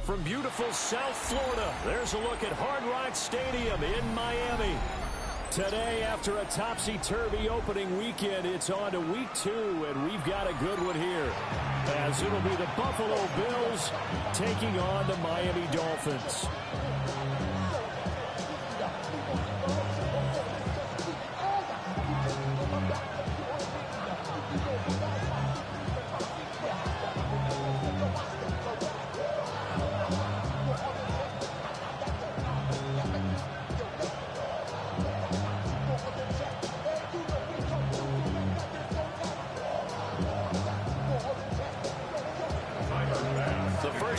from beautiful South Florida, there's a look at Hard Rock Stadium in Miami. Today, after a topsy-turvy opening weekend, it's on to week 2, and we've got a good one here, as it'll be the Buffalo Bills taking on the Miami Dolphins.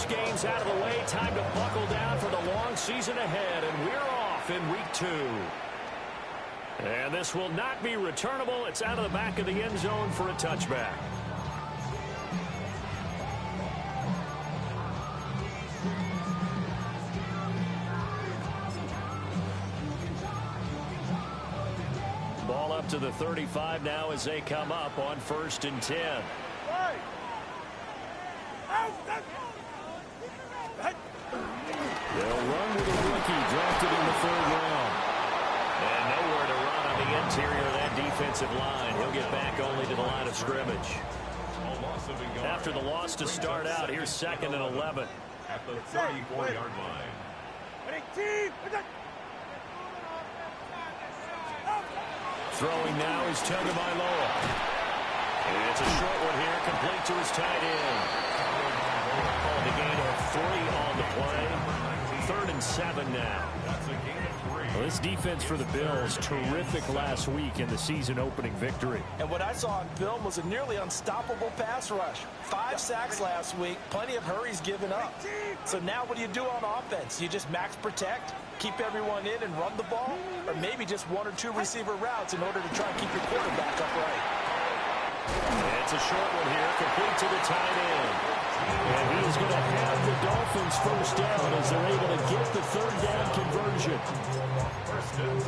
Games out of the way, time to buckle down for the long season ahead, and we're off in week 2. And this will not be returnable. It's out of the back of the end zone for a touchback. Ball up to the 35 now as they come up on 1st and 10. They'll run with a rookie drafted in the 3rd round. And nowhere to run on the interior of that defensive line. He'll get back only to the line of scrimmage. After the loss to start out, here's 2nd and 11. At the 34-yard line. Throwing now is Tagovailoa. And it's a short one here, complete to his tight end. Called a gain of 3 on the play. 3rd and 7 now. Well, this defense for the Bills, terrific last week in the season-opening victory. And what I saw on film was a nearly unstoppable pass rush. 5 sacks last week, plenty of hurries given up. So now what do you do on offense? You just max protect, keep everyone in and run the ball? Or maybe just 1 or 2 receiver routes in order to try and keep your quarterback upright? It's a short one here, complete to the tight end. And he's going to have the Dolphins first down as they're able to get the 3rd down conversion.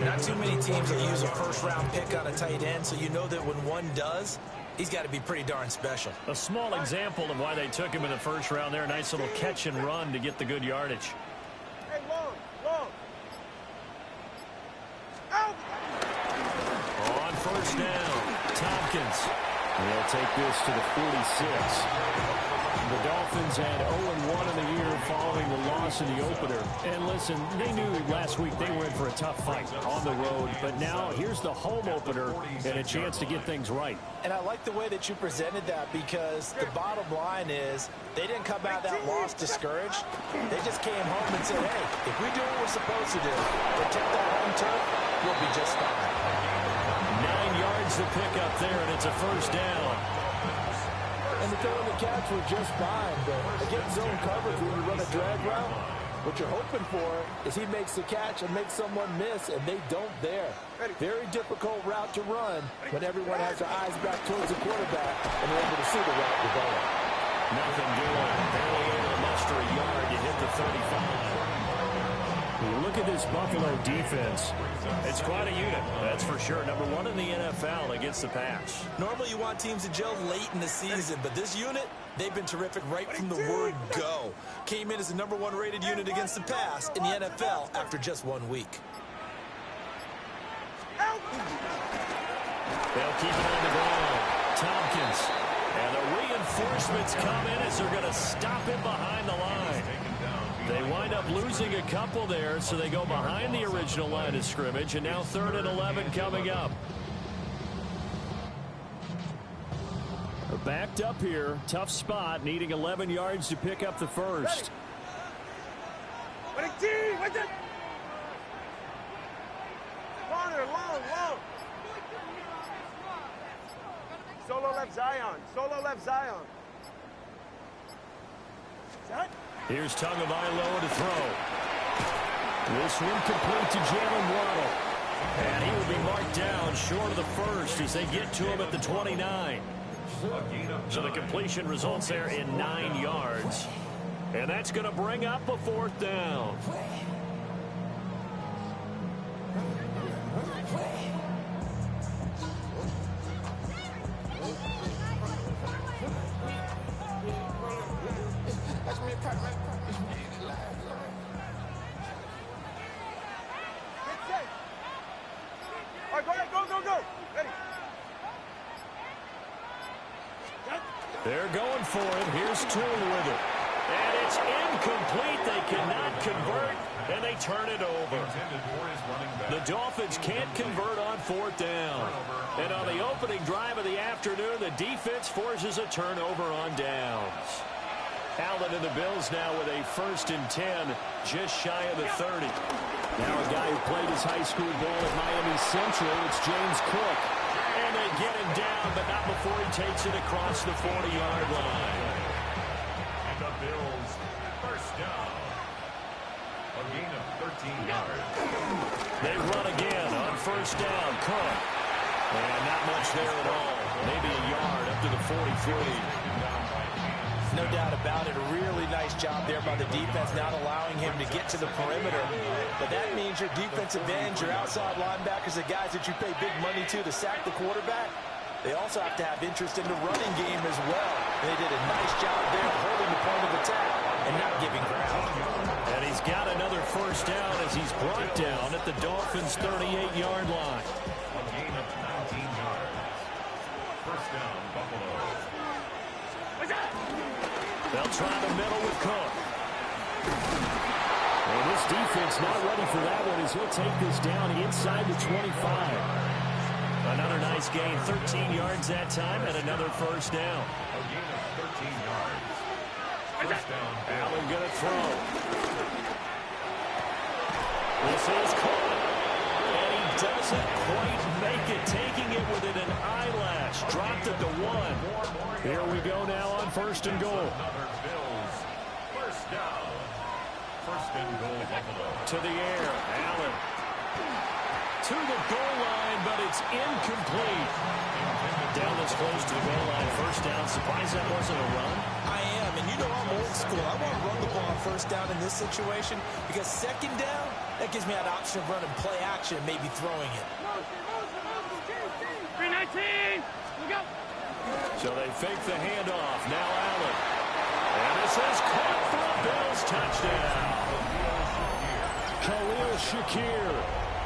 Not too many teams will use a first-round pick on a tight end, so you know that when one does, he's got to be pretty darn special. A small example of why they took him in the 1st round there. Nice little catch and run to get the good yardage. Hey, long. Out. On 1st down, Tompkins. They'll take this to the 46. The Dolphins had 0-1 in the year following the loss in the opener. And listen, they knew last week they were in for a tough fight on the road. But now here's the home opener and a chance to get things right. And I like the way that you presented that, because the bottom line is they didn't come out of that loss discouraged. They just came home and said, hey, if we do what we're supposed to do, protect that home turf, we'll be just fine. 9 yards to pick up there, and it's a 1st down. And the throw and the catch were just fine, but against zone coverage when you run a drag route, what you're hoping for is he makes the catch and makes someone miss, and they don't there. Very difficult route to run when everyone has their eyes back towards the quarterback and they're able to see the route develop. Nothing doing. Barely able to muster a yard to hit the 35. Look at this Buffalo defense. It's quite a unit, that's for sure. Number 1 in the NFL against the pass. Normally you want teams to gel late in the season, but this unit, they've been terrific right from the word go. Came in as the number 1 rated unit against the pass in the NFL after just 1 week. They'll keep it on the ground. Tompkins. And the reinforcements come in as they're going to stop him behind the line. They wind up losing a couple there, so they go behind the original line of scrimmage, and now 3rd and 11 coming up. Backed up here, tough spot, needing 11 yards to pick up the 1st. Long. Solo left Zion. Here's Tagovailoa to throw. This one complete to Jalen Waddle. And he will be marked down short of the 1st as they get to him at the 29. So the completion results there in 9 yards. And that's going to bring up a 4th down. They're going for it. Here's Toole with it. And it's incomplete. They cannot convert, and they turn it over. The Dolphins can't convert on fourth down. And on the opening drive of the afternoon, the defense forces a turnover on downs. Allen and the Bills now with a 1st and 10, just shy of the 30. Now a guy who played his high school ball at Miami Central, it's James Cook. And they get him down, but not before he takes it across the 40-yard line. And the Bills, 1st down. A gain of 13 yards. They run again on 1st down. Cook. And not much there at all. Maybe a yard up to the 43. No doubt about it. A really nice job there by the defense, not allowing him to get to the perimeter. But that means your defensive ends, your outside linebackers, the guys that you pay big money to sack the quarterback, they also have to have interest in the running game as well. They did a nice job there holding the point of attack and not giving ground. And he's got another 1st down as he's brought down at the Dolphins' 38-yard line. A gain of 19 yards. 1st down, Buffalo. They'll try the middle with Cook. And this defense not ready for that one as he'll take this down inside the 25. Another nice gain, 13 yards that time, and another 1st down. A gain of 13 yards. 1st down, Allen gonna throw. This is caught. And he doesn't quite make it, taking it within an eyelash. Dropped at the 1. Here we go now on 1st and goal. Another Bills. 1st down. 1st and goal, Buffalo. To the air, Allen. To the goal line, but it's incomplete. Down this close to the goal line, 1st down. Surprised that wasn't a run? I am, and you know I'm old school. I want to run the ball on 1st down in this situation because 2nd down, that gives me that option of running play action and maybe throwing it. 319, we go. So they fake the handoff. Now Allen. And this is caught for a Bills touchdown. Khalil Shakir,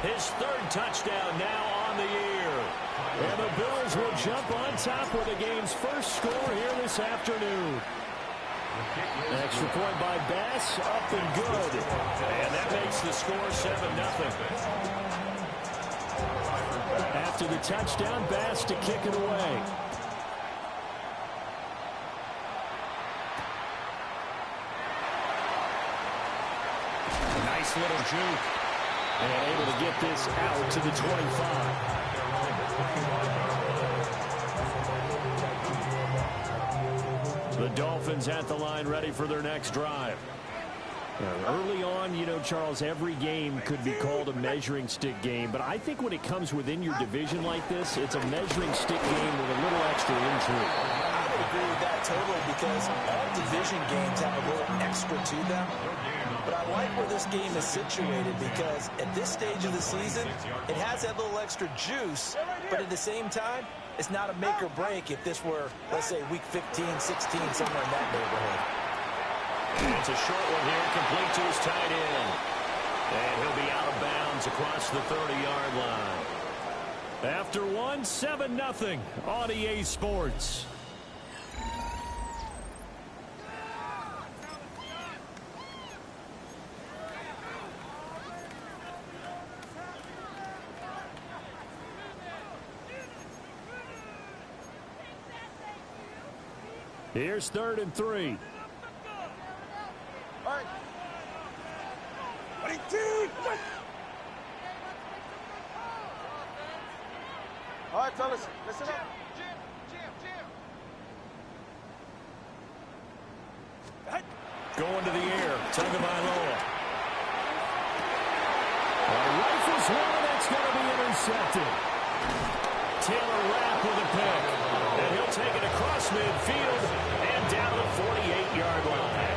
his 3rd touchdown now on the year. And the Bills will jump on top with the game's 1st score here this afternoon. Extra point by Bass, up and good. And that makes the score 7-0. After the touchdown, Bass to kick it away. Nice little juke. And able to get this out to the 25. The Dolphins at the line ready for their next drive. Early on, you know, Charles, every game could be called a measuring stick game. But I think when it comes within your division like this, it's a measuring stick game with a little extra intrigue. I would agree with that totally because all division games have a little extra to them. But I like where this game is situated because at this stage of the season, it has that little extra juice. But at the same time, it's not a make or break if this were, let's say, week 15, 16, somewhere in that neighborhood. It's a short one here, complete to his tight end. And he'll be out of bounds across the 30-yard line. After one, 7-0 on EA Sports. Here's 3rd and 3. All right. 22. All right, fellas, listen up. Going to the air, Tagovailoa. Rifles one, that's going to be intercepted. Taylor Rapp with a pick. And he'll take it across midfield and down the 48-yard line.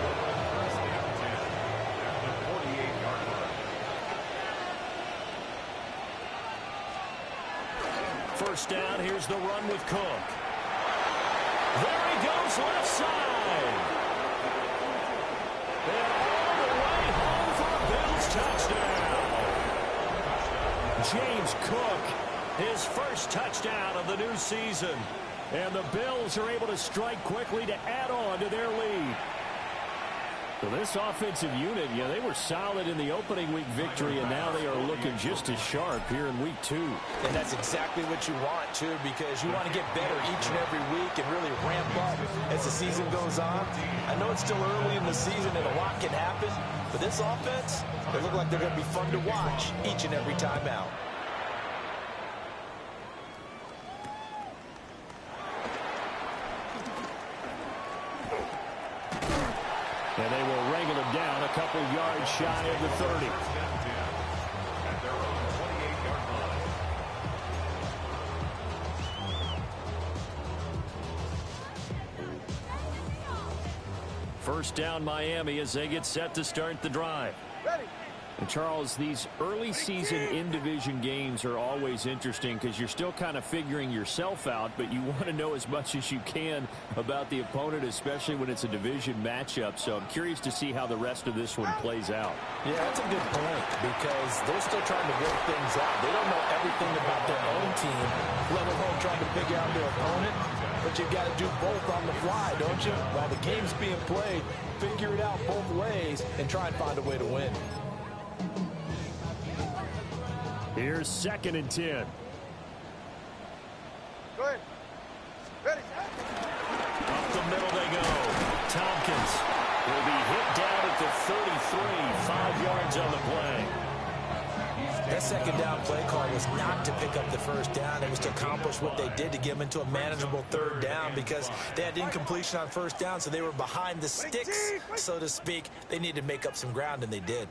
First down, here's the run with Cook. There he goes, left side. And all the way home for a Bills touchdown. James Cook, his first touchdown of the new season. And the Bills are able to strike quickly to add on to their lead. So this offensive unit, they were solid in the opening week victory, and now they are looking just as sharp here in week 2. And that's exactly what you want, too, because you want to get better each and every week and really ramp up as the season goes on. I know it's still early in the season and a lot can happen, but this offense, they look like they're going to be fun to watch each and every time out. And they will wrangle him down a couple yards shy of the 30. At their own 28-yard line. First down Miami as they get set to start the drive. And Charles, these early season in-division games are always interesting because you're still kind of figuring yourself out, but you want to know as much as you can about the opponent, especially when it's a division matchup. So I'm curious to see how the rest of this one plays out. Yeah, that's a good point because they're still trying to work things out. They don't know everything about their own team, let alone trying to figure out their opponent. But you've got to do both on the fly, don't you? While the game's being played, figure it out both ways and try and find a way to win. Here's 2nd and 10. Go ahead. Ready. Up the middle they go. Tompkins will be hit down at the 33, 5 yards on the play. That second down play call was not to pick up the first down. It was to accomplish what they did to get them into a manageable 3rd down because they had incompletion on 1st down, so they were behind the sticks, so to speak. They needed to make up some ground, and they did.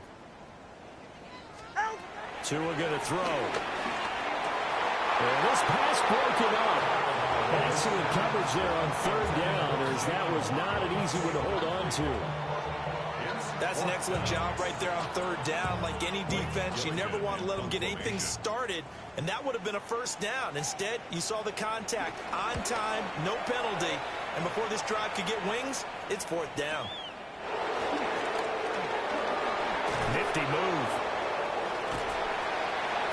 Tua going to throw. And this pass broken up. Excellent coverage there on 3rd down, as that was not an easy one to hold on to. That's an excellent job right there on 3rd down. Like any defense, you never want to let them get anything started, and that would have been a 1st down. Instead, you saw the contact on time, no penalty, and before this drive could get wings, it's 4th down. Nifty move.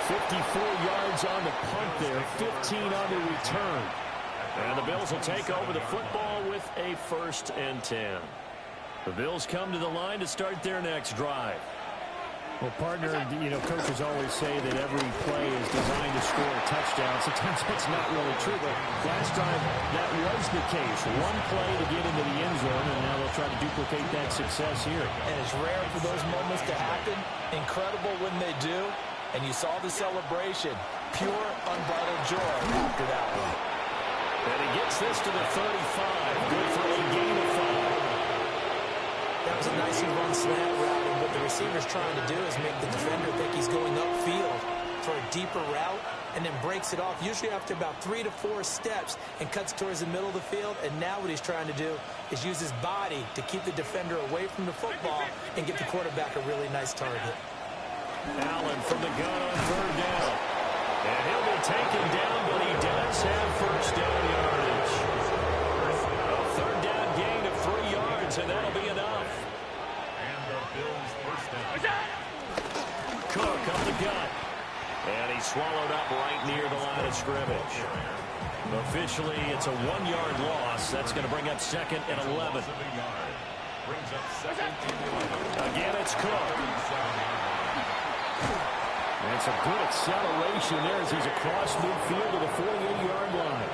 54 yards on the punt there, 15 on the return. And the Bills will take over the football with a 1st and 10. The Bills come to the line to start their next drive. Well, partner, coaches always say that every play is designed to score a touchdown. Sometimes that's not really true, but last time that was the case. One play to get into the end zone, and now they'll try to duplicate that success here. And it's rare for those moments to happen. Incredible when they do. And you saw the celebration. Pure, unbridled joy after that one. And he gets this to the 35. Good for a gain of 5. That was a nicely run slant route, and what the receiver's trying to do is make the defender think he's going upfield for a deeper route and then breaks it off, usually after about 3 to 4 steps, and cuts towards the middle of the field. And now what he's trying to do is use his body to keep the defender away from the football and get the quarterback a really nice target. Allen from the gun on 3rd down. And he'll be taken down, but he does have 1st down yardage. A 3rd down gain of 3 yards, and that'll be enough. And the Bills' 1st down. Cook up the gut. And he's swallowed up right near the line of scrimmage. Officially, it's a 1-yard loss. That's going to bring up 2nd and 11. Brings up 2nd and 11. Again, it's Cook. And some good acceleration there as he's across midfield to the 48-yard line.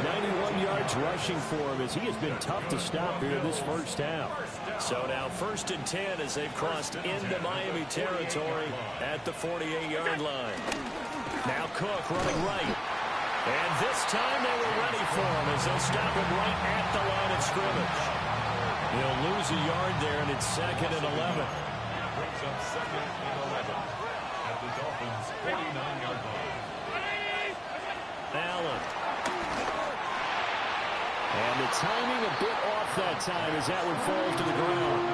91 yards rushing for him as he has been tough to stop here this 1st half. So now 1st and 10 as they've crossed into Miami territory at the 48-yard line. Now Cook running right. And this time they were ready for him as they'll stop him right at the line of scrimmage. He'll lose a yard there, and it's 2nd and 11. Brings up 2nd and 11 at the Dolphins' 49-yard line. Allen. And the timing a bit off that time as that one falls to the ground.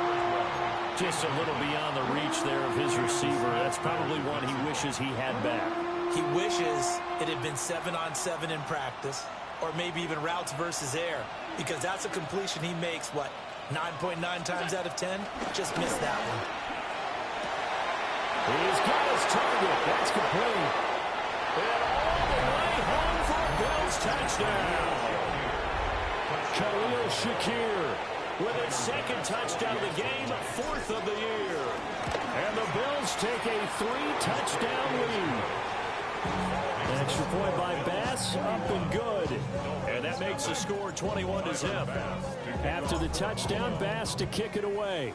Just a little beyond the reach there of his receiver. That's probably one he wishes he had back. He wishes it had been 7-on-7 in practice, or maybe even routes versus air, because that's a completion he makes, 9.9 times out of 10? Just missed that one. He's got his target. That's complete. And all the way home for a Bills touchdown. Khalil Shakir with his second touchdown of the game, fourth of the year. And the Bills take a 3-touchdown lead. An extra point by Bass, up and good. And that makes the score 21-0. After the touchdown, Bass to kick it away.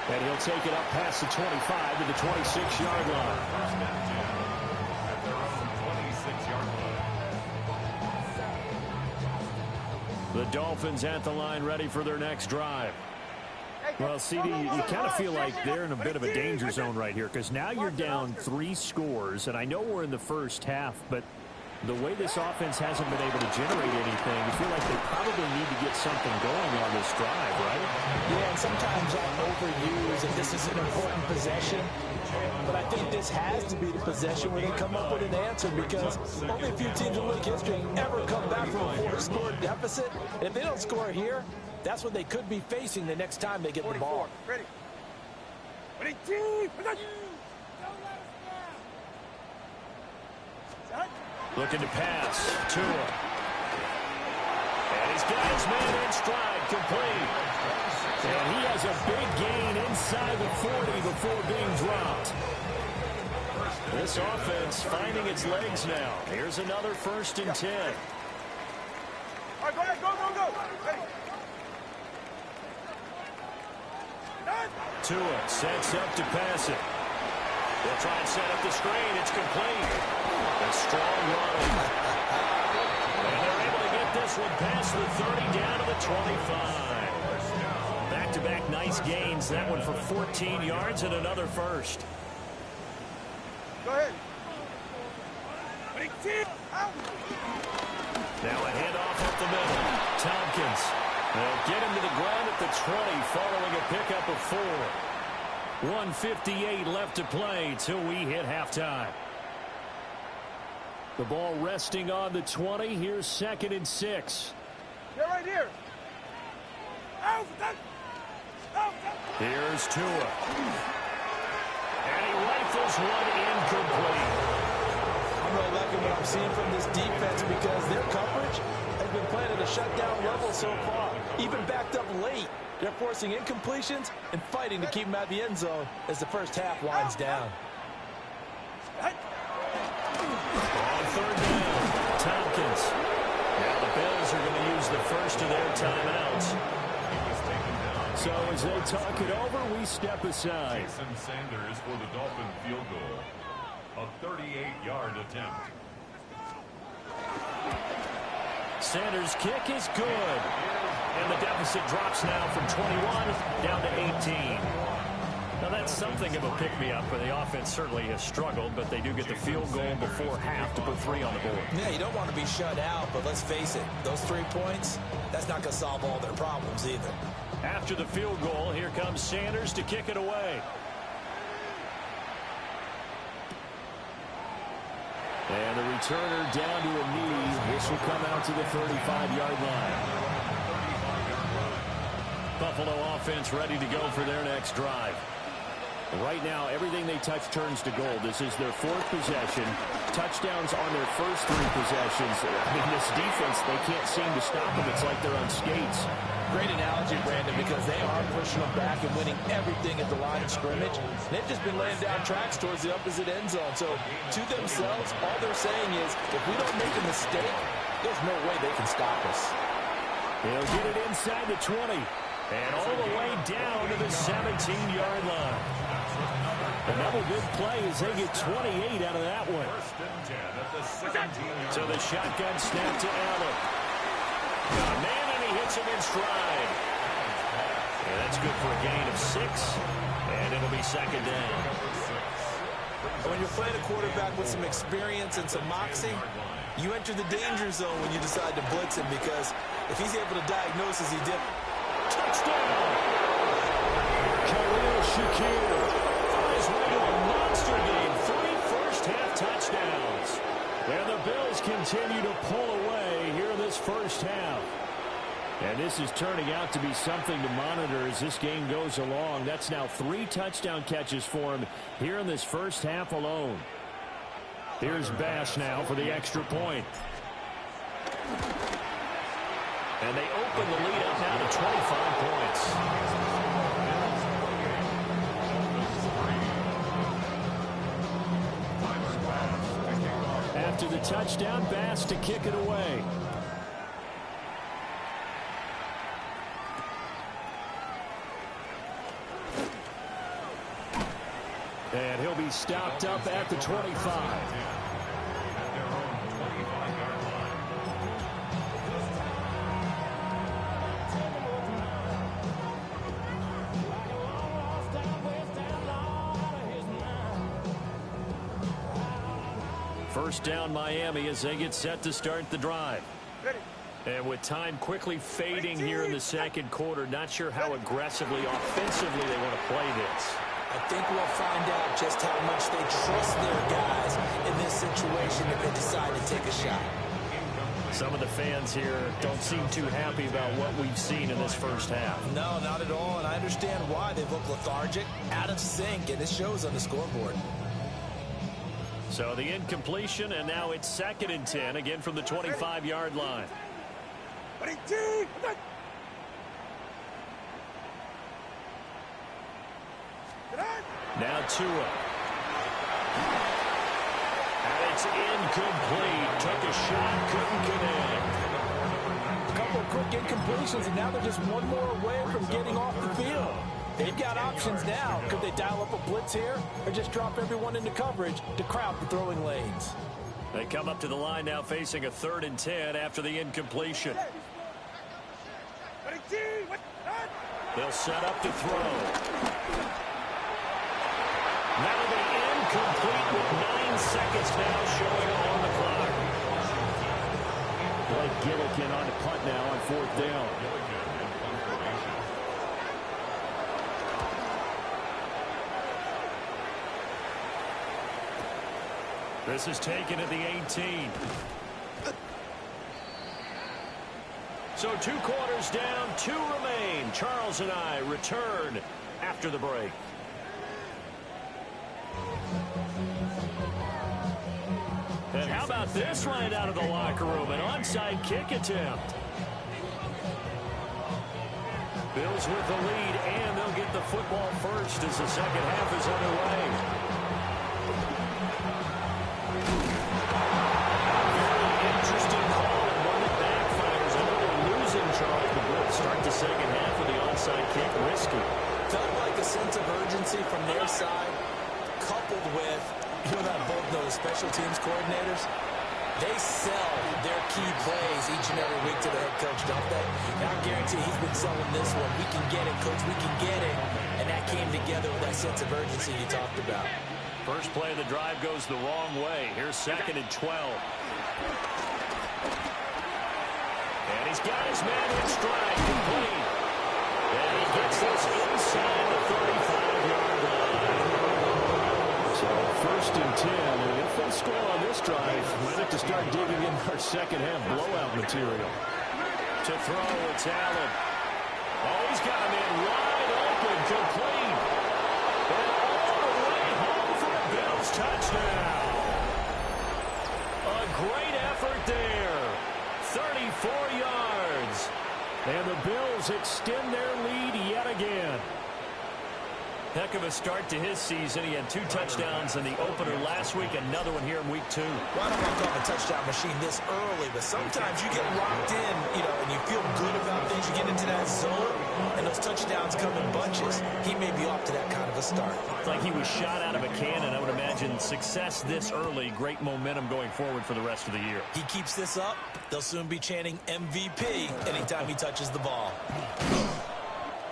And he'll take it up past the 25 to the 26-yard line. The Dolphins at the line, ready for their next drive. Well, CD, you kind of feel like they're in a bit of a danger zone right here because now you're down 3 scores, and I know we're in the first half, but the way this offense hasn't been able to generate anything, you feel like they probably need to get something going on this drive, right? Yeah, and sometimes I overuse if this is an important possession. But I think this has to be the possession where they come up with an answer because only a few teams in league history ever come back from a 4-score deficit. And if they don't score here, that's what they could be facing the next time they get the ball. Ready. Looking to pass. Tua. And he's got his man in stride, complete. And he has a big gain inside the 40 before being dropped. This offense finding its legs now. Here's another 1st and 10. All right, go ahead, go. Ready. Tua sets up to pass it. They'll try and set up the screen. It's complete. A strong run. And they're able to get this one past the 30 down to the 25. Back-to-back nice gains. That one for 14 yards and another first. Go ahead. Now a handoff up the middle. Tompkins. They'll get him to the ground at the 20 following a pickup of 4. 1:58 left to play till we hit halftime. The ball resting on the 20. Here's 2nd and 6. They're right here. Here's Tua. And he rifles one incomplete. I'm really liking what I'm seeing from this defense because their coverage has been playing at a shutdown level so far. Even backed up late. They're forcing incompletions and fighting to keep them out of the end zone as the first half winds down. On 3rd down, Tompkins. Now the Bills are going to use the first of their timeouts. So as they talk it over, we step aside. Jason Sanders for the Dolphin field goal. A 38-yard attempt. Sanders' kick is good. And the deficit drops now from 21 down to 18. Now that's something of a pick-me-up, but the offense certainly has struggled, but they do get the field goal before half to put 3 on the board. Yeah, you don't want to be shut out, but let's face it, those 3 points, that's not going to solve all their problems either. After the field goal, here comes Sanders to kick it away. And the returner down to a knee. This will come out to the 35-yard line. Buffalo offense ready to go for their next drive. Right now, everything they touch turns to gold. This is their 4th possession. Touchdowns on their first 3 possessions. I mean, this defense, they can't seem to stop them. It's like they're on skates. Great analogy, Brandon, because they are pushing them back and winning everything at the line of scrimmage. They've just been laying down tracks towards the opposite end zone. So, to themselves, all they're saying is, if we don't make a mistake, there's no way they can stop us. They'll get it inside the 20. And all the way down to the 17-yard line. Another good play as they get 28 out of that one. 1st and 10 at the 17-yard. So the shotgun snap to Allen. Got a man, and he hits him in stride. And that's good for a gain of 6. And it'll be 2nd down. When you're playing a quarterback with some experience and some moxie, you enter the danger zone when you decide to blitz him because if he's able to diagnose as he did. Touchdown! Khalil Shakir on his way to a monster game. 3 first-half touchdowns. And the Bills continue to pull away here in this first half. And this is turning out to be something to monitor as this game goes along. That's now 3 touchdown catches for him here in this first half alone. Here's Bass now for the extra point. And they open the lead up now to 25 points. After the touchdown, Bass to kick it away. And he'll be stopped up at the 25. First down Miami as they get set to start the drive. And with time quickly fading here in the second quarter, not sure how aggressively, offensively they want to play this. I think we'll find out just how much they trust their guys in this situation if they decide to take a shot. Some of the fans here don't seem too happy about what we've seen in this first half. No, not at all, and I understand why. They look lethargic, out of sync, and it shows on the scoreboard. So the incompletion, and now it's 2nd and 10, again from the 25-yard line. Now Tua. And it's incomplete. Took a shot, couldn't connect. A couple of quick incompletions, and now they're just one more away from getting off the field. They've got options now. Could they dial up a blitz here or just drop everyone into coverage to crowd the throwing lanes? They come up to the line now facing a 3rd and 10 after the incompletion. They'll set up to throw. That'll be incomplete with 9 seconds now showing on the clock. Blake Gillikin on the punt now on 4th down. This is taken at the 18. So 2 quarters down, 2 remain. Charles and I return after the break. And how about this right out of the locker room? An onside kick attempt. Bills with the lead, and they'll get the football first as the second half is underway. Start the second half with the onside kick, risky. Felt like a sense of urgency from their side, coupled with, you know, both those special teams coordinators, they sell their key plays each and every week to the head coach, don't they? And I guarantee he's been selling this one. We can get it, coach, we can get it. And that came together with that sense of urgency you talked about. First play of the drive goes the wrong way. Here's 2nd and 12. And he's got his man in stride, complete. And he gets this inside the 35-yard line. So 1st and 10, and if they score on this drive, we'll have to start digging in our second half blowout material. To throw, it's Allen. Oh, he's got him in wide open, complete. And all the way home for a Bills touchdown. A great effort there. 34 yards. And the Bills extend their lead yet again. Heck of a start to his season. He had 2 touchdowns in the opener last week, another one here in week 2. Well, I don't want to call him a touchdown machine this early, but sometimes you get locked in, you know, and you feel good about things. You get into that zone, and those touchdowns come in bunches. He may be off to that kind of a start. It's like he was shot out of a cannon. I would imagine success this early, great momentum going forward for the rest of the year. He keeps this up, they'll soon be chanting MVP anytime he touches the ball.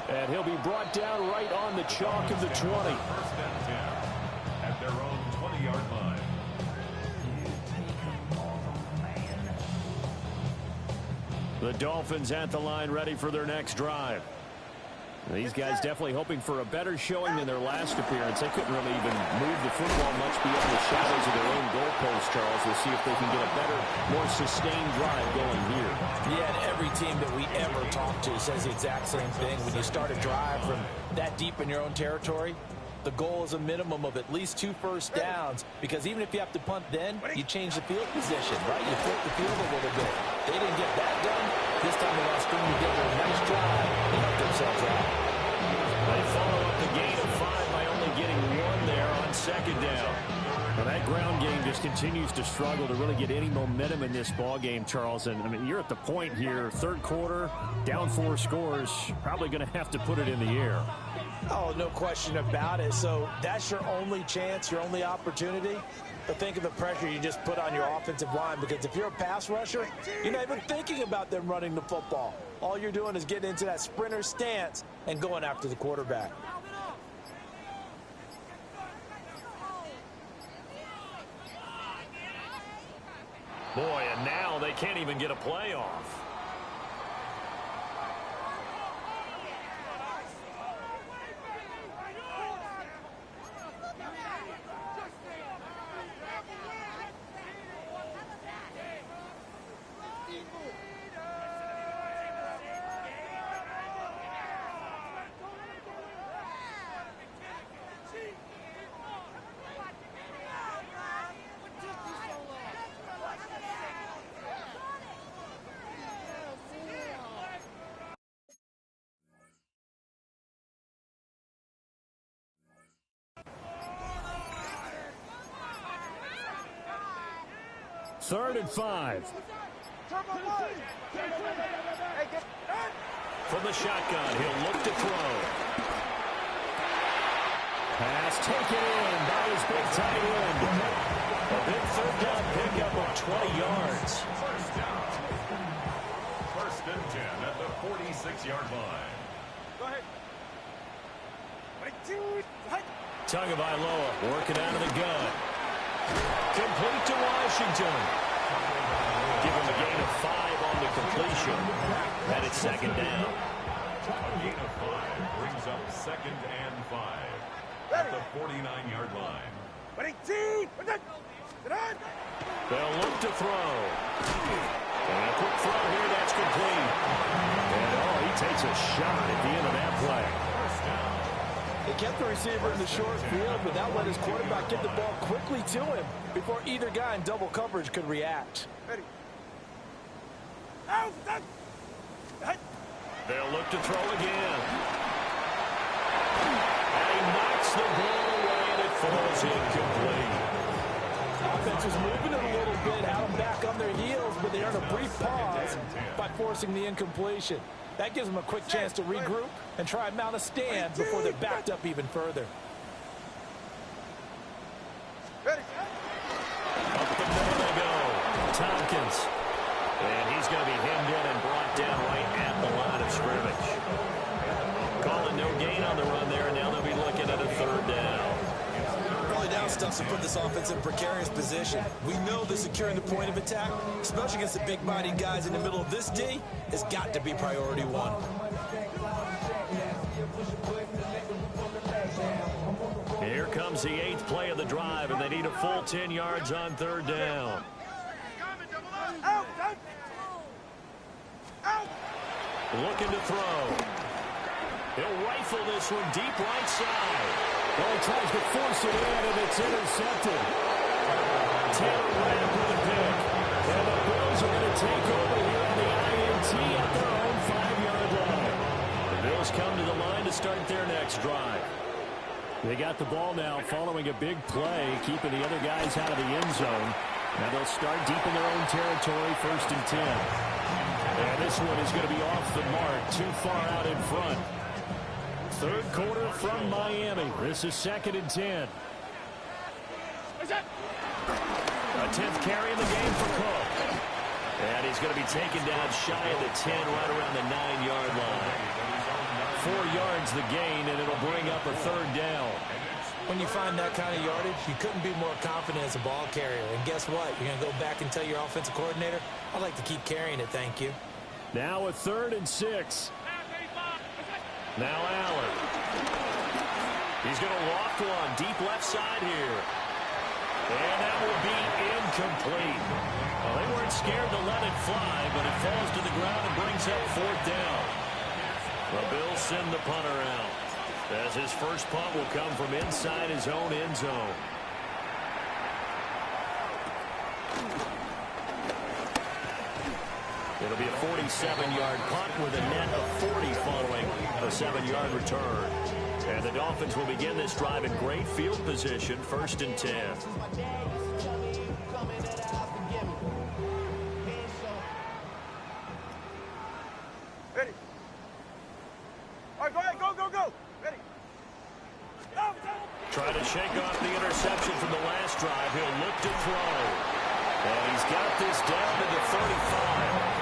And he'll be brought down right on the chalk of the 20. 1st and 10 at their own 20-yard line. The Dolphins at the line ready for their next drive. These guys definitely hoping for a better showing than their last appearance. They couldn't really even move the football much beyond the shadows of their own goalpost, Charles. We'll see if they can get a better, more sustained drive going here. Yeah, and every team that we ever talk to says the exact same thing. When you start a drive from that deep in your own territory, the goal is a minimum of at least 2 first downs, because even if you have to punt then, you change the field position, right? You flip the field a little bit. They didn't get that done. This time they got to string together a nice drive and help themselves out. They follow up the gain of 5 by only getting 1 there on second down. Well, that ground game just continues to struggle to really get any momentum in this ball game, Charles. And I mean, you're at the point here, third quarter, down 4 scores, probably going to have to put it in the air. Oh, no question about it. So that's your only chance, your only opportunity. But think of the pressure you just put on your offensive line, because if you're a pass rusher, you're not even thinking about them running the football. All you're doing is getting into that sprinter stance and going after the quarterback. Boy, and now they can't even get a play off. Third and 5. From the shotgun, he'll look to throw. Pass taken in by his big tight end. A big third down pickup of 20 yards. First down. First and 10 at the 46-yard line. Go ahead. Tagovailoa working out of the gun. Complete to Washington. Give him a gain of 5 on the completion. And it's second down. A gain of 5 brings up second and 5 at the 49-yard line. They'll look to throw. And a quick throw here, that's complete. And, he takes a shot at the end of that play. First down. They kept the receiver in the short field, but that let his quarterback get the ball quickly to him before either guy in double coverage could react. They'll look to throw again. And he knocks the ball away, and it falls incomplete. Offense was moving it a little bit, had them back on their heels, but they earned a brief pause by forcing the incompletion. That gives them a quick chance to regroup and try and mount a stand before they're backed up even further. Up the middle they go. Tompkins. And he's going to be hemmed in and brought down right at the line of scrimmage. Calling no gain on the run there, and now they'll be looking at a third down. Early down stuff to put this offense in a precarious position. We know that securing the point of attack, especially against the big-bodied guys in the middle of this D, has got to be priority 1. Here comes the 8th play of the drive, and they need a full 10 yards on third down. Looking to throw. He'll rifle this one deep right side. Well, he tries to force it in, and it's intercepted. Taylor Rapp with a pick. And the Bills are going to take over here on the INT at their own 5-yard line. The Bills come to the line to start their next drive. They got the ball now following a big play, keeping the other guys out of the end zone. Now they'll start deep in their own territory, 1st and 10. And this one is going to be off the mark, too far out in front. Third quarter from Miami. This is 2nd and 10. A 10th carry in the game for Cook. And he's going to be taken down shy of the 10, right around the 9-yard line. 4 yards the gain, and it'll bring up a third down. When you find that kind of yardage, you couldn't be more confident as a ball carrier. And guess what? You're going to go back and tell your offensive coordinator, I'd like to keep carrying it, thank you. Now a 3rd and 6. Now Allen. He's going to loft one deep left side here. And that will be incomplete. Well, they weren't scared to let it fly, but it falls to the ground and brings up 4th down. The Bills send the punter out, as his first punt will come from inside his own end zone. It'll be a 47-yard punt with a net of 40 following a 7-yard return. And the Dolphins will begin this drive in great field position, 1st and 10. Ready. All right, go ahead. Go, go, go. Ready. Try to shake off the interception from the last drive. He'll look to throw. And he's got this down to the 35.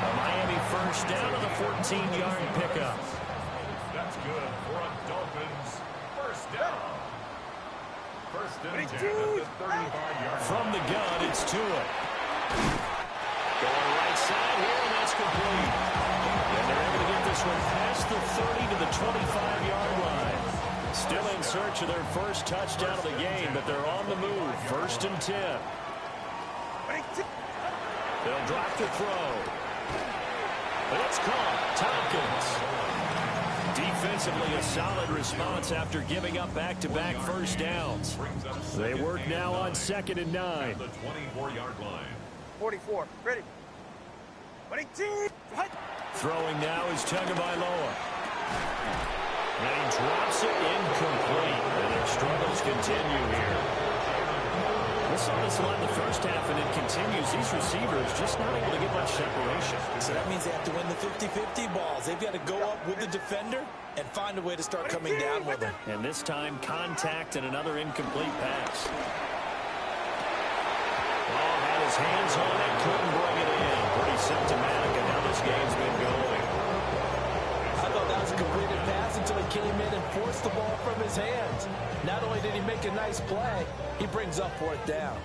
A Miami first down to the 14-yard pickup. That's good for a Dolphins first down. 1st and 10 at the 35-yard. From the gun, it's Tua. Going right side here, and that's complete. And they're able to get this one past the 30 to the 25-yard line. Still in search of their first touchdown of the game, but they're on the move. 1st and 10. They'll drop to throw. It's caught. Tompkins. Defensively, a solid response after giving up back-to-back first downs. They work now on 2nd and 9. The 24-yard line. 44. Ready. 22. Throwing now is Tagovailoa. And he drops it incomplete. And their struggles continue here. We saw this a lot in the first half, and it continues. These receivers just not able to get much separation. So that means they have to win the 50-50 balls. They've got to go up with the defender and find a way to start coming down with them. And this time, contact and another incomplete pass. Oh, had his hands on it, couldn't bring it in. Pretty symptomatic of how this game's been going. I thought that was a completed pass until he came in and forced the ball from his hands. Not only did he make a nice play, he brings up 4th down.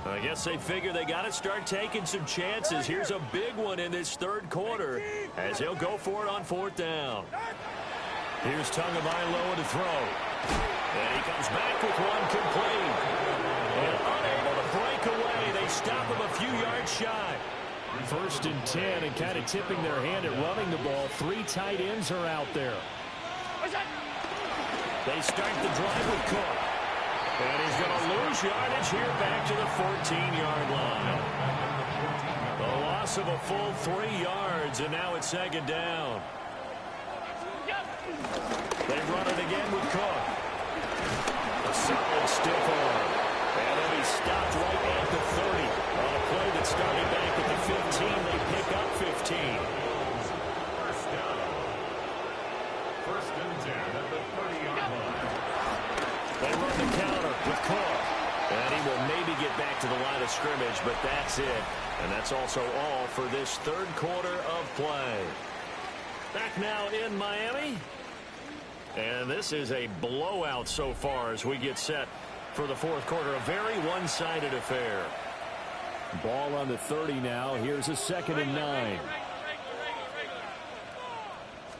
I guess they figure they got to start taking some chances. Here's a big one in this 3rd quarter as he'll go for it on 4th down. Here's Tagovailoa to throw. And he comes back with one complete. And unable to break away. They stop him a few yards shy. 1st and 10, and kind of tipping their hand at running the ball. 3 tight ends are out there. They start the drive with Cook. And he's going to lose yardage here back to the 14-yard line. The loss of a full 3 yards, and now it's 2nd down. They run it again with Cook. A solid stiff arm. And then he stopped right at the 30. On a play that started back at the 15, they pick up 15. First down. 1st and 10 at the 30-yard line. They run the counter with Cook. And he will maybe get back to the line of scrimmage, but that's it. And that's also all for this 3rd quarter of play. Back now in Miami. And this is a blowout so far as we get set for the 4th quarter. A very one-sided affair. Ball on the 30 now. Here's a 2nd and 9.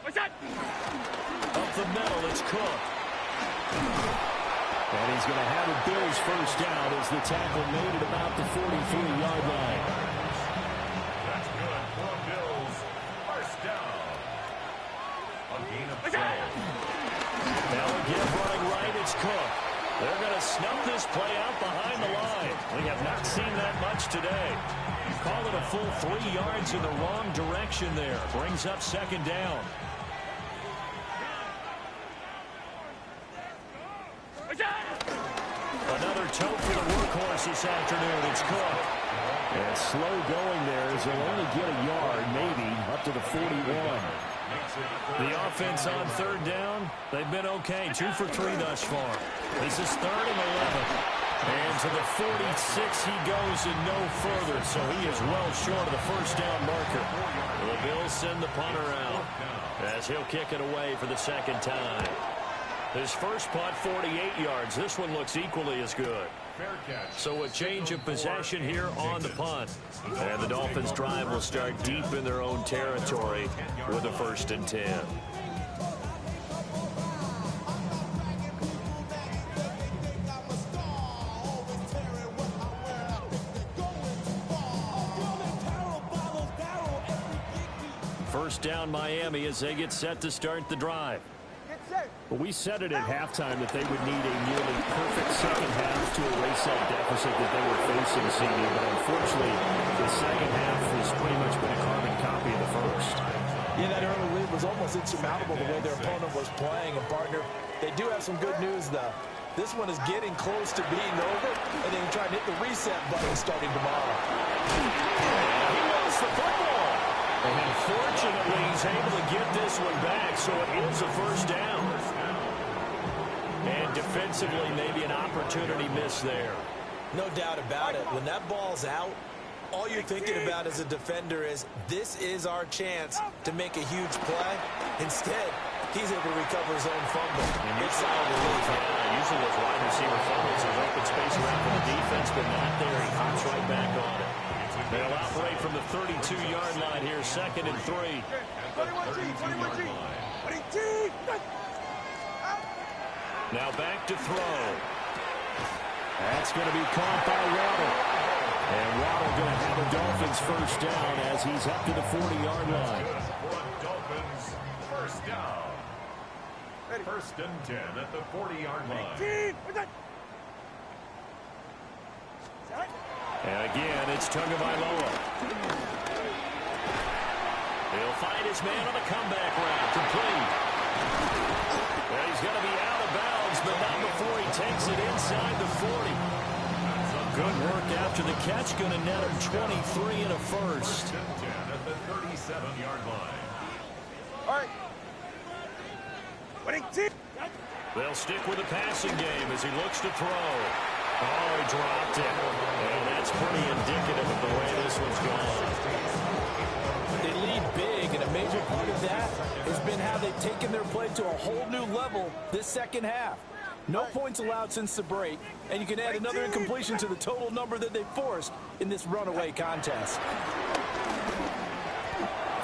Up the middle, it's Cook. And he's going to have a Bills first down as the tackle made at about the 43-yard line. That's good for a Bills first down. A gain of 12. Now again running right, it's Cook. They're going to snuff this play out behind the line. We have not seen that much today. Call it a full 3 yards in the wrong direction there. Brings up 2nd down. Another tote for the workhorse this afternoon. It's Cook. And slow going there as they'll only get a yard, maybe, up to the 41. The offense on 3rd down, they've been okay. 2 for 3 thus far. This is 3rd and 11. And to the 46 he goes and no further, so he is well short of the first down marker. The Bills send the punter out as he'll kick it away for the 2nd time. His first punt, 48 yards. This one looks equally as good. So a change of possession here on the punt. And the Dolphins' drive will start deep in their own territory with a 1st and 10. First down Miami as they get set to start the drive. Well, we said it at halftime that they would need a nearly perfect second half to erase that deficit that they were facing, CD. But unfortunately, the second half has pretty much been a carbon copy of the first. Yeah, that early lead was almost insurmountable the way their opponent was playing. And, partner, they do have some good news, though. This one is getting close to being over, and they can try and hit the reset button starting tomorrow. He lost the football. And fortunately, he's able to get this one back, so it is a first down. And defensively, maybe an opportunity miss there. No doubt about it. When that ball's out, all you're thinking about as a defender is, this is our chance to make a huge play. Instead, he's able to recover his own fumble. And it's solid relief. Usually those wide receiver fumbles, there's open space around for the defense, but not there. He hops right back on it. They'll operate from the 32-yard line here, 2nd and 3. 21G. Now back to throw. That's going to be caught by Waddle. And Waddle going to have a Dolphins first down as he's up to the 40-yard line. Dolphins first down. First and 10 at the 40-yard line. And again, it's Tagovailoa. He'll find his man on the comeback route. Complete. Well, he's going to be out of bounds, but not before he takes it inside the 40. Good work after the catch. Going to net him 23 and a first. First and 10 at the 37-yard line. All right. They'll stick with the passing game as he looks to throw. Oh, he dropped it. And that's pretty indicative of the way this one's gone. They lead big, and a major part of that has been how they've taken their play to a whole new level this second half. No points allowed since the break, and you can add another incompletion to the total number that they forced in this runaway contest.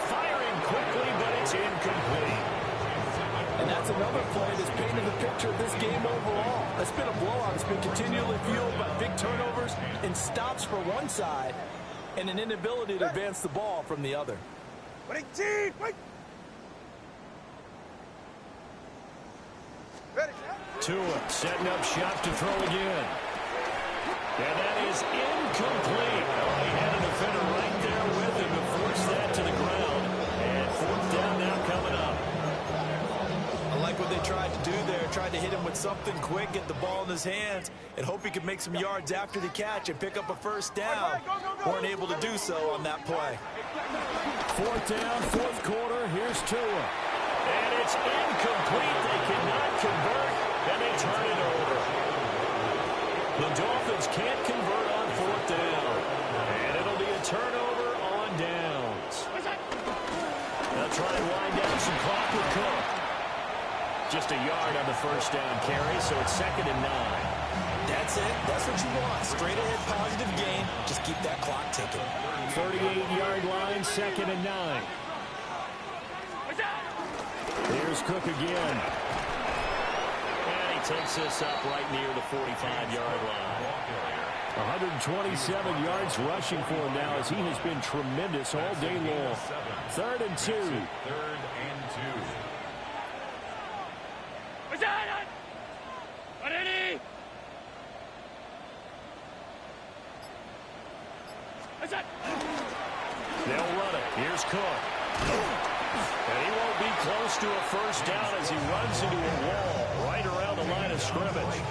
Firing quickly, but it's incomplete. And that's another play that's painted the picture of this game overall. It's been a blowout. It's been continually fueled by big turnovers and stops for one side and an inability to advance the ball from the other. Tua setting up shop to throw again. And that is incomplete. Oh, he had a defender right there with him to force that to the ground. And 4th down now coming up. I like what they tried to do there. Tried to hit him with something quick, get the ball in his hands, and hope he could make some yards after the catch and pick up a first down. Weren't able to do so on that play. 4th down, 4th quarter. Here's Tua. And it's incomplete. They cannot convert, and they turn it over. The Dolphins can't convert on 4th down. And it'll be a turnover on downs. They'll try and wind down some clock with Cook. Just a yard on the first down carry, so it's 2nd and 9. That's it. That's what you want. Straight ahead positive gain. Just keep that clock ticking. 38-yard line, 2nd and 9. Here's Cook again. And he takes this up right near the 45-yard line. 127 yards rushing for him now as he has been tremendous all day long. 3rd and 2. 3rd and 2. They'll run it. Here's Cook. And he won't be close to a first down as he runs into a wall right around the line of scrimmage.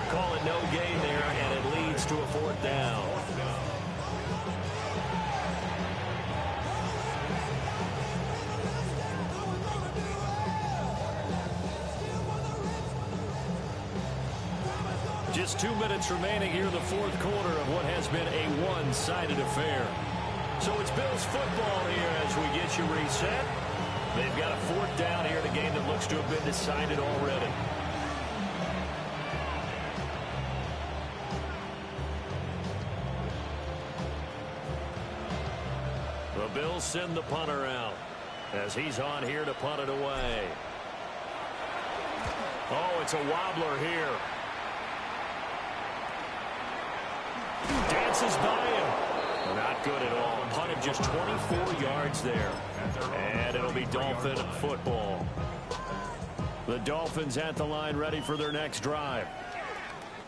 Call it no gain there, and it leads to a 4th down. Just 2 minutes remaining here in the 4th quarter of what has been a one-sided affair. So it's Bills football here as we get you reset. They've got a 4th down here in a game that looks to have been decided already. The Bills send the punter out as he's on here to punt it away. Oh, it's a wobbler here. Dances by him. Not good at all. Punt of just 24 yards there. And it'll be Dolphin football. The Dolphins at the line ready for their next drive.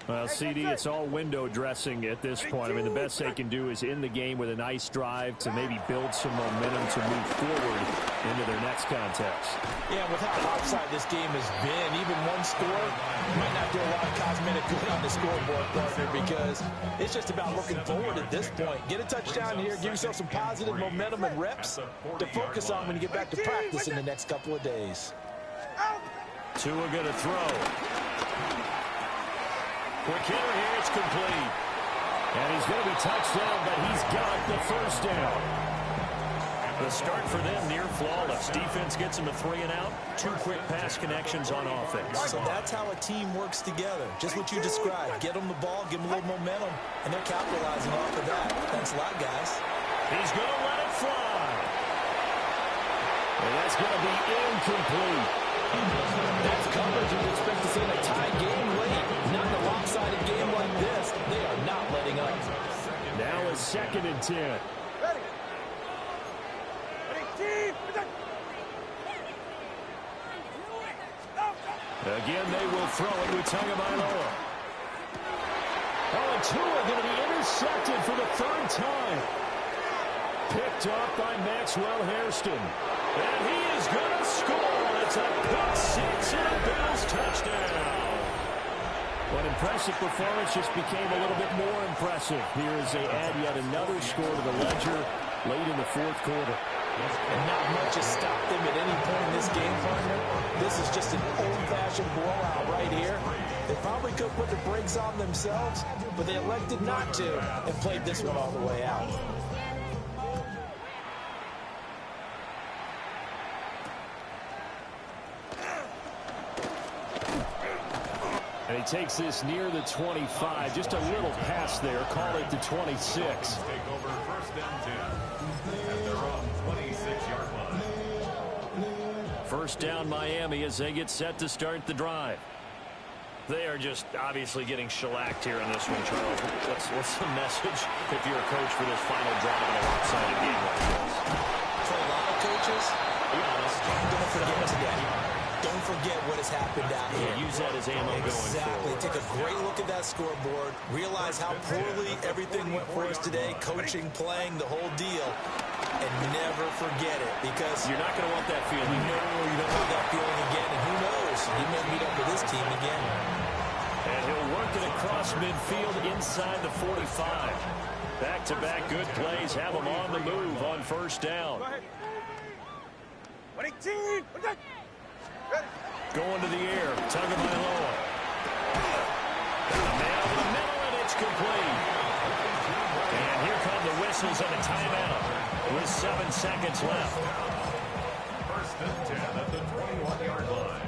Well, CD, it's all window dressing at this point. I mean, the best they can do is in the game with a nice drive to maybe build some momentum to move forward into their next contest. Yeah, with how lopsided this game has been, even one score might not do a lot of cosmetic good on the scoreboard, partner, because it's just about looking forward at this point. Get a touchdown here, give yourself some positive momentum and reps to focus on when you get back to practice in the next couple of days. Tua going to throw. Quick hitter here, it's complete. And he's going to be touched down, but he's got the first down. The start for them near flawless. Defense gets them a 3 and out. 2 quick pass connections on offense. So that's how a team works together. Just what you described. Get them the ball, give them a little momentum, and they're capitalizing off of that. Thanks a lot, guys. He's going to let it fly. And that's going to be incomplete. That's coverage you'd expect to see in a tie game late. Not in a lopsided game like this. They are not letting up. Now a 2nd and 10. Ready. Ready, team. Again, they will throw it with Tagovailoa. Oh, and Tua going to be intercepted for the 3rd time. Picked off by Maxwell Hairston. And he is going to score. It's a pick 6 and a Bills touchdown. What impressive performance just became a little bit more impressive here as they add yet another score to the ledger late in the 4th quarter. And not much has stopped them at any point in this game, partner. This is just an old-fashioned blowout right here. They probably could put the brakes on themselves, but they elected not to and played this one all the way out. And he takes this near the 25. Just a little pass there. Call it the 26. Take over 1st and 10 at their own 26-yard line. 1st down Miami as they get set to start the drive. They are just obviously getting shellacked here in this one, Charles. What's the message if you're a coach for this final drive in a lopsided game like this? For a lot of coaches, be honest, don't forget today. Don't forget what has happened out here. Use that as ammo going forward. Take a great look at that scoreboard. Realize how poorly everything went for us today. Coaching, playing, the whole deal. And never forget it, because you're not going to want that feeling. No, you don't want that feeling again. And who knows? He may meet up with this team again. And he'll work it across midfield inside the 45. Back-to-back good plays have him on the move on 1st down. Go ahead. Ready, team. Going to the air. Tagovailoa. And the man over the middle, and it's complete. And here come the whistles and a timeout with 7 seconds left. 1st and 10 at the 21-yard line.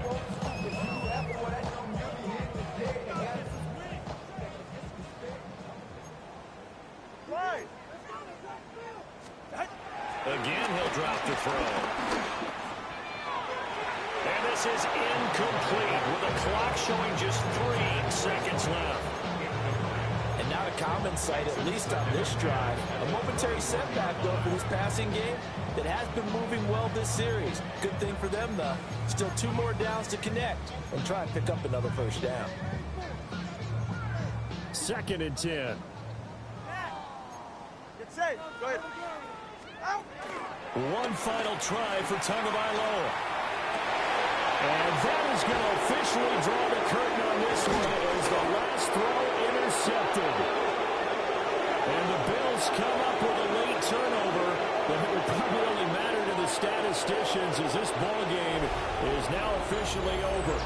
Again, he'll drop the throw. And this is incomplete with the clock showing just 3 seconds left. And not a common sight, at least on this drive. A momentary setback, though, for this passing game that has been moving well this series. Good thing for them, though. Still 2 more downs to connect and try and pick up another 1st down. 2nd and 10. Get safe. Go ahead. Out. One final try for Tagovailoa. And that is going to officially draw the curtain on this one as the last throw intercepted. And the Bills come up with a late turnover, but it will probably only matter to the statisticians as this ball game is now officially over.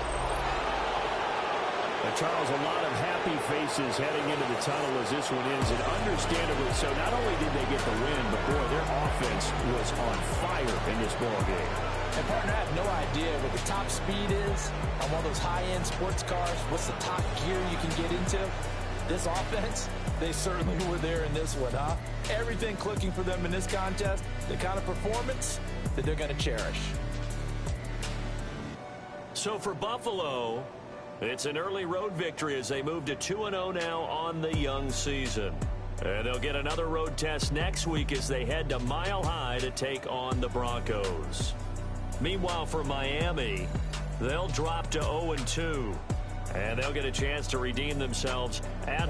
Now, Charles, a lot of happy faces heading into the tunnel as this one ends, and understandably so. Not only did they get the win, but boy, their offense was on fire in this ball game. And partner, I have no idea what the top speed is on one of those high-end sports cars. What's the top gear you can get into? This offense, they certainly were there in this one, huh? Everything clicking for them in this contest, the kind of performance that they're going to cherish. So for Buffalo, it's an early road victory as they move to 2-0 now on the young season. And they'll get another road test next week as they head to Mile High to take on the Broncos. Meanwhile, for Miami, they'll drop to 0-2. And they'll get a chance to redeem themselves at